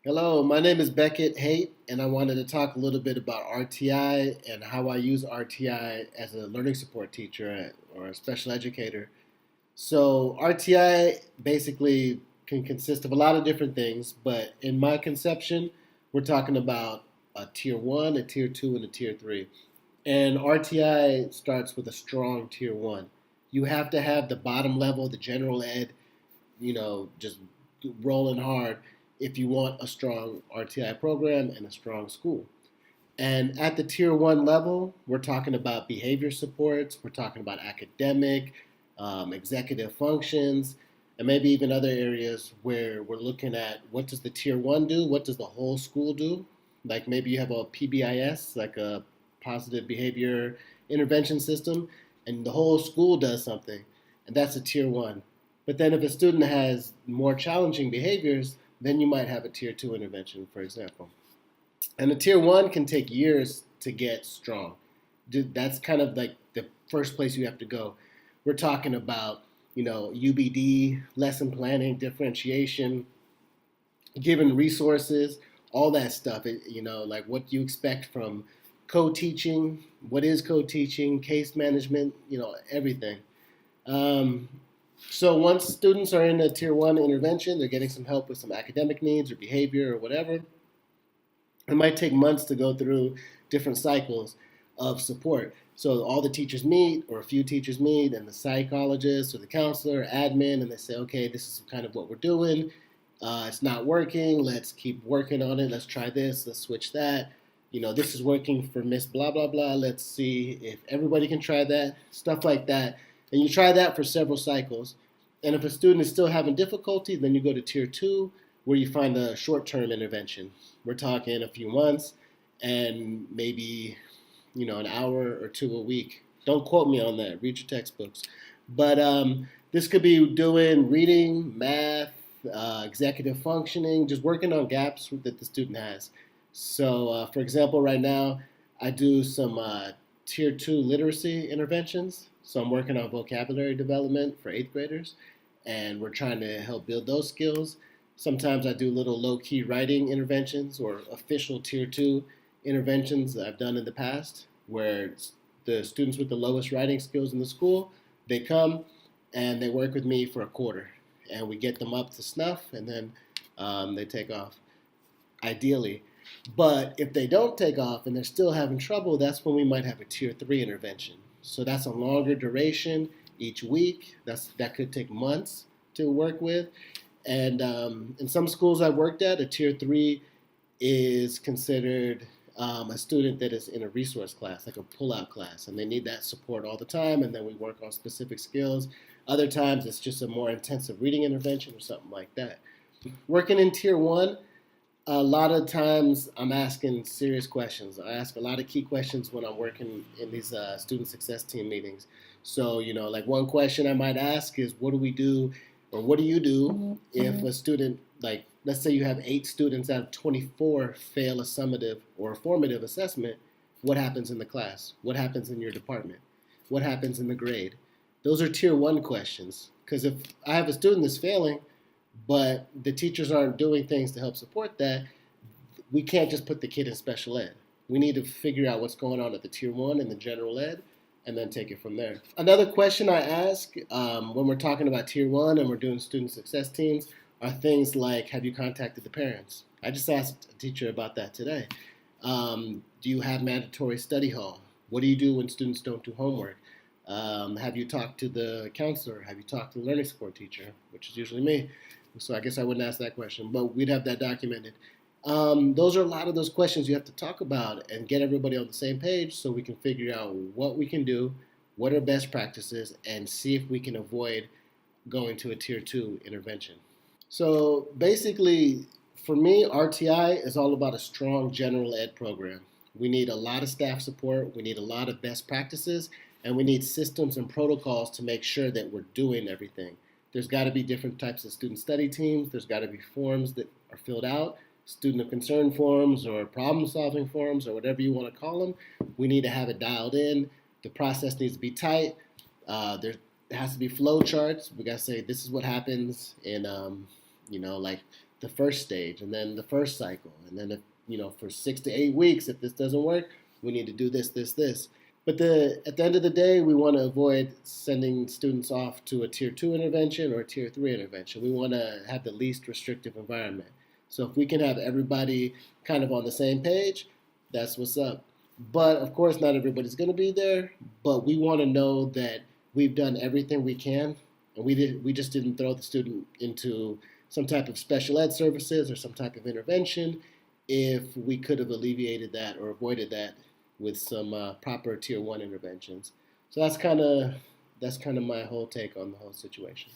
Hello, my name is Beckett Haight, and I wanted to talk a little bit about RTI and how I use RTI as a learning support teacher or a special educator. So, RTI basically can consist of a lot of different things, but in my conception, we're talking about a tier one, a tier two, and a tier three. And RTI starts with a strong tier one. You have to have the bottom level, the general ed, just rolling hard if you want a strong RTI program and a strong school. And at the tier one level, we're talking about behavior supports, we're talking about academic, executive functions, and maybe even other areas where we're looking at what does the tier one do, what does the whole school do. Like maybe you have a PBIS, like a positive behavior intervention system, and the whole school does something, and that's a tier one. But then if a student has more challenging behaviors, then you might have a tier two intervention, for example. And a tier one can take years to get strong. That's kind of like the first place you have to go. We're talking about, UBD, lesson planning, differentiation, given resources, all that stuff. Like what you expect from co-teaching, what is co-teaching, case management, everything. Um, so once students are in a tier one intervention, they're getting some help with some academic needs or behavior or whatever. It might take months to go through different cycles of support. So all the teachers meet, or a few teachers meet, and the psychologist or the counselor, or admin, and they say, okay, this is kind of what we're doing. It's not working. Let's keep working on it. Let's try this. Let's switch that. This is working for Miss Blah blah blah. Let's see if everybody can try that. Stuff like that, and you try that for several cycles. And if a student is still having difficulty, then you go to tier two, where you find a short-term intervention. We're talking a few months and maybe, an hour or two a week. Don't quote me on that. Read your textbooks. But this could be doing reading, math, executive functioning, just working on gaps that the student has. So, for example, right now I do some tier two literacy interventions. So I'm working on vocabulary development for eighth graders, and we're trying to help build those skills. Sometimes I do little low key writing interventions or official tier two interventions that I've done in the past, where the students with the lowest writing skills in the school, they come and they work with me for a quarter, and we get them up to snuff, and then they take off, ideally. But if they don't take off and they're still having trouble, that's when we might have a tier three intervention. So that's a longer duration each week. That could take months to work with. And in some schools I've worked at, a tier three is considered a student that is in a resource class, like a pull-out class, and they need that support all the time. And then we work on specific skills. Other times it's just a more intensive reading intervention or something like that. Working in tier one, a lot of times I'm asking serious questions. I ask a lot of key questions when I'm working in these student success team meetings. So, like one question I might ask is, what do we do, or what do you do if a student, like, let's say you have 8 students out of 24 fail a summative or a formative assessment, what happens in the class? What happens in your department? What happens in the grade? Those are tier one questions. Because if I have a student that's failing, but the teachers aren't doing things to help support that, we can't just put the kid in special ed. We need to figure out what's going on at the tier one and the general ed, and then take it from there. Another question I ask when we're talking about tier one and we're doing student success teams are things like, have you contacted the parents? I just asked a teacher about that today. Do you have mandatory study hall? What do you do when students don't do homework? Have you talked to the counselor? Have you talked to the learning support teacher, which is usually me? So I guess I wouldn't ask that question, but we'd have that documented. Those are a lot of those questions you have to talk about and get everybody on the same page so we can figure out what we can do, what are best practices, and see if we can avoid going to a tier two intervention. So basically, for me, RTI is all about a strong general ed program. We need a lot of staff support, we need a lot of best practices, and we need systems and protocols to make sure that we're doing everything. There's got to be different types of student study teams. There's got to be forms that are filled out, student of concern forms or problem solving forms or whatever you want to call them. We need to have it dialed in. The process needs to be tight. There has to be flow charts. We got to say this is what happens in, like the first stage and then the first cycle, and then if, for 6 to 8 weeks, if this doesn't work, we need to do this, this, this. But at the end of the day, we want to avoid sending students off to a tier 2 intervention or a tier 3 intervention. We want to have the least restrictive environment. So if we can have everybody kind of on the same page, that's what's up. But of course, not everybody's going to be there. But we want to know that we've done everything we can, and we just didn't throw the student into some type of special ed services or some type of intervention if we could have alleviated that or avoided that with some proper tier 1 interventions. So that's kind of my whole take on the whole situation.